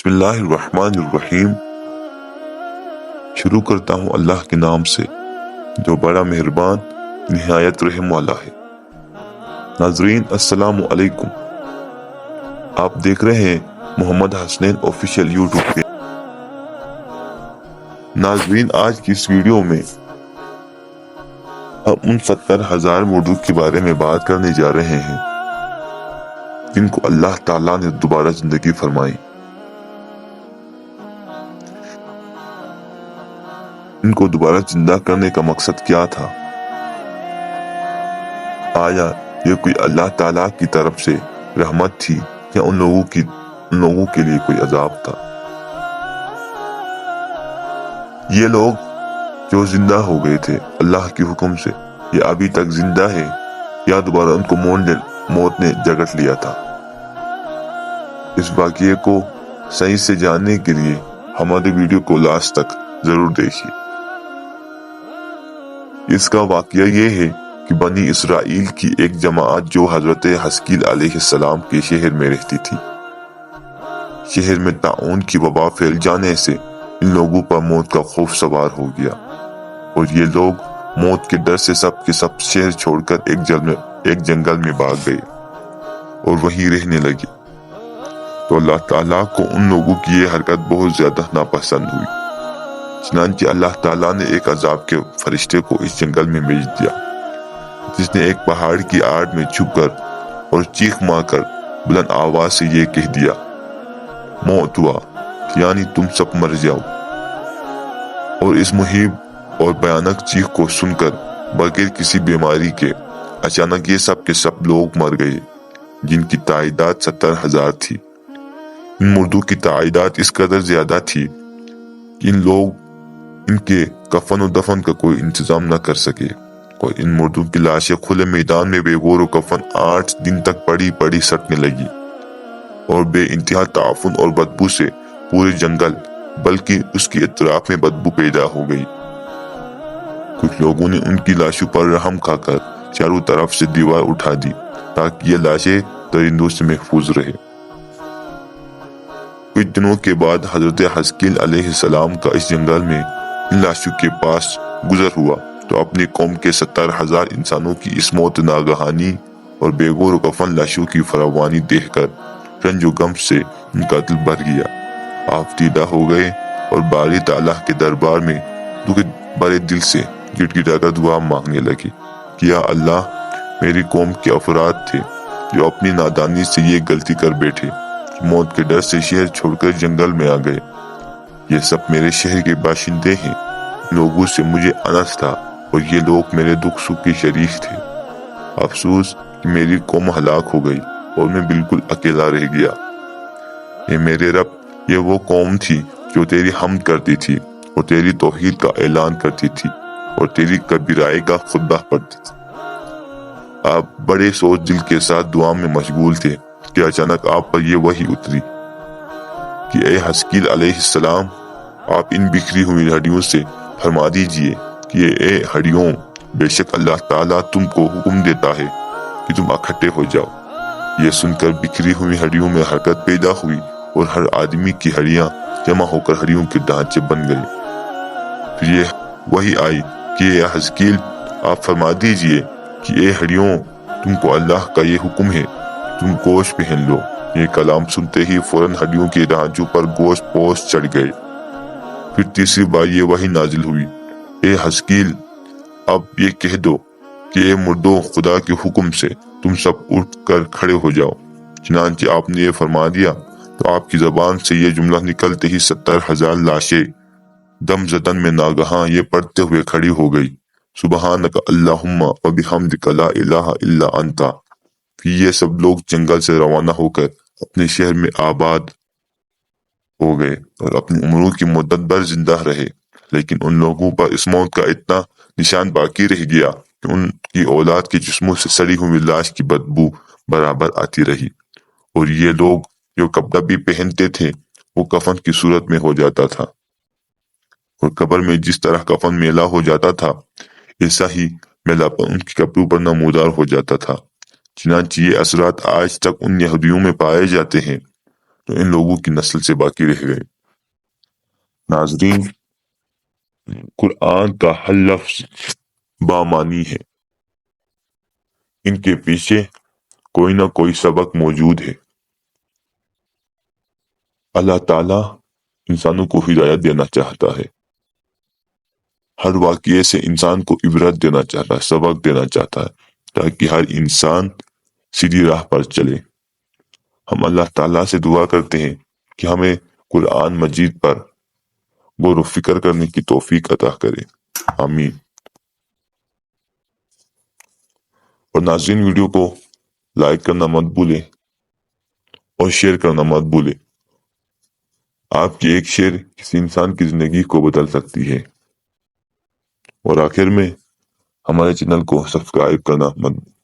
बिस्मिल्लाह अर्रहमान अर्रहीम। शुरू करता हूँ अल्लाह के नाम से जो बड़ा मेहरबान निहायत रहम वाला है। नाजरीन अस्सलामु अलैकुम। आप देख रहे हैं मोहम्मद हसनैन ऑफिशियल यूट्यूब पे। नाजरीन आज की इस वीडियो में हम उन 70,000 मुर्दों के बारे में बात करने जा रहे हैं जिनको अल्लाह ताला ने दोबारा जिंदगी फरमाई। इनको दोबारा जिंदा करने का मकसद क्या था? आया ये कोई अल्लाह ताला की तरफ से रहमत थी या उन लोगों के लिए कोई अजाब था? ये लोग जो जिंदा हो गए थे अल्लाह के हुक्म से, ये अभी तक जिंदा है या दोबारा उनको मौत ने जगत लिया था? इस वाक़ये को सही से जानने के लिए हमारे वीडियो को लास्ट तक जरूर देखिए। इसका वाक़या ये है कि बनी इसराइल की एक जमात जो हजरत हस्कील अलैहिस्सलाम के शहर में रहती थी, शहर में ताउन की वबा फैल जाने से इन लोगों पर मौत का खौफ सवार हो गया और ये लोग मौत के डर से सब के सब शहर छोड़कर एक जंगल में भाग गए और वहीं रहने लगे। तो अल्लाह ताला को उन लोगों की ये हरकत बहुत ज्यादा नापसंद हुई। चनांचे अल्लाह ताला ने एक अजाब के फरिश्ते को इस जंगल में भेज दिया, जिसने एक पहाड़ की आड़ में छुपकर और चीख मारकर बुलंद आवाज से ये कह दिया, मौत हुआ, यानी तुम सब मर जाओ। और इस मुहिब और भयानक चीख को सुनकर बगैर किसी बीमारी के अचानक ये सब के सब लोग मर गए, जिनकी तादाद 70,000 थी। इन मुर्दों की तादाद इस कदर ज्यादा थी कि इन लोग इनके कफन और दफन का कोई इंतजाम न कर सके और इन मुर्दों की लाशें खुले मैदान में बेगौर और कफन 8 दिन तक पड़ी सड़ने लगी और बे इंतहा ताफुन और बदबू से पूरे जंगल बल्कि उसकी इतराफ में बदबू पैदा हो गई। कुछ लोगों ने उनकी लाशों पर रहम खाकर चारों तरफ से दीवार उठा दी ताकि ये लाशें दरिंदों से महफूज रहे। कुछ दिनों के बाद हजरत हस्कील अलैहिस्सलाम का इस जंगल में इन लाशों के पास गुजर हुआ तो अपनी कौम के 70,000 इंसानों की इस मौत नागहानी और बेगौर कफन लाशों की फरावानी देखकर रंजो गम से उनका दिल भर गया। आफतीदा हो गए और बारी ताला के दरबार में दुख बड़े दिल से गिड़गिड़ाकर दुआ मांगने लगे कि या अल्लाह, मेरी कौम के अफराद थे जो अपनी नादानी से ये गलती कर बैठे, मौत के डर से शहर छोड़कर जंगल में आ गए। ये सब मेरे शहर के बाशिंदे हैं, लोगों से मुझे अनस था और ये लोग मेरे दुख सुख के शरीक थे। अफसोस कि मेरी कौम हलाक हो गई और मैं बिल्कुल अकेला रह गया। ये मेरे रब, ये वो कौम थी जो तेरी हमद करती थी और तेरी तौहीद का ऐलान करती थी और तेरी कबीराए का खुतबा पढ़ती थी। आप बड़े सोच दिल के साथ दुआ में मशगूल थे कि अचानक आप पर यह वही उतरी कि ए हस्कील अलैहिस्सलाम, आप इन बिखरी हुई हड्डियों से फरमा दीजिए कि ए हड्डियों, बेशक अल्लाह ताला तुमको हुक्म देता है कि तुम इकट्ठे हो जाओ। ये सुनकर बिखरी हुई हड्डियों में हरकत पैदा हुई और हर आदमी की हड्डियां जमा होकर हड्डियों के ढांचे बन गए। फिर ये वही आई कि ए हस्कील, आप फरमा दीजिए कि ए हड्डियों, तुमको अल्लाह का ये हुक्म है, तुम गोश्त पहन लो। ये कलाम सुनते ही फौरन हड्डियों के ढांचों पर गोश्त पोश चढ़ गए। फिर तीसरी बार ये वही नाजिल हुई, ए हस्कील, अब ये कह दो कि ए मुर्दों, खुदा के हुक्म से तुम सब उठ कर खड़े हो जाओ। चनांचे आपने ये फरमा दिया तो आपकी जबान से ये जुमला निकलते ही 70,000 लाशें दम जदन में नागहां ये पढ़ते हुए खड़ी हो गई, सुबहानक अल्लाहुम्मा व बिहम्दिका ला इलाहा इल्ला अंता। फिर ये सब लोग जंगल से रवाना होकर अपने शहर में आबाद हो गए और अपनी उम्रों की मुद्दत भर जिंदा रहे। लेकिन उन लोगों पर इस मौत का इतना निशान बाकी रह गया कि उनकी औलाद के जिस्मों से सड़ी हुई लाश की बदबू बराबर आती रही और ये लोग जो कपड़ा भी पहनते थे वो कफन की सूरत में हो जाता था और कब्र में जिस तरह कफन मेला हो जाता था ऐसा ही मेलापन उनके कपड़ों पर नमूदार हो जाता था। चनांचे ये असरात आज तक उन यहूदियों में पाए जाते हैं तो इन लोगों की नस्ल से बाकी रह गए। नाजरीन, कुरान का हर लफ्ज बामानी है। इनके पीछे कोई ना कोई सबक मौजूद है। अल्लाह ताला इंसानों को हिदायत देना चाहता है। हर वाक़ये से इंसान को इबरत देना चाहता है, सबक देना चाहता है, ताकि हर इंसान सीधी राह पर चले। हम अल्लाह ताला से दुआ करते हैं कि हमें कुरान मजीद पर गौर व फिक्र करने की तौफीक अता करे। आमीन। और नाज़रीन, वीडियो को लाइक करना मत भूलें और शेयर करना मत भूलें। आपकी एक शेयर किसी इंसान की जिंदगी को बदल सकती है। और आखिर में हमारे चैनल को सब्सक्राइब करना मत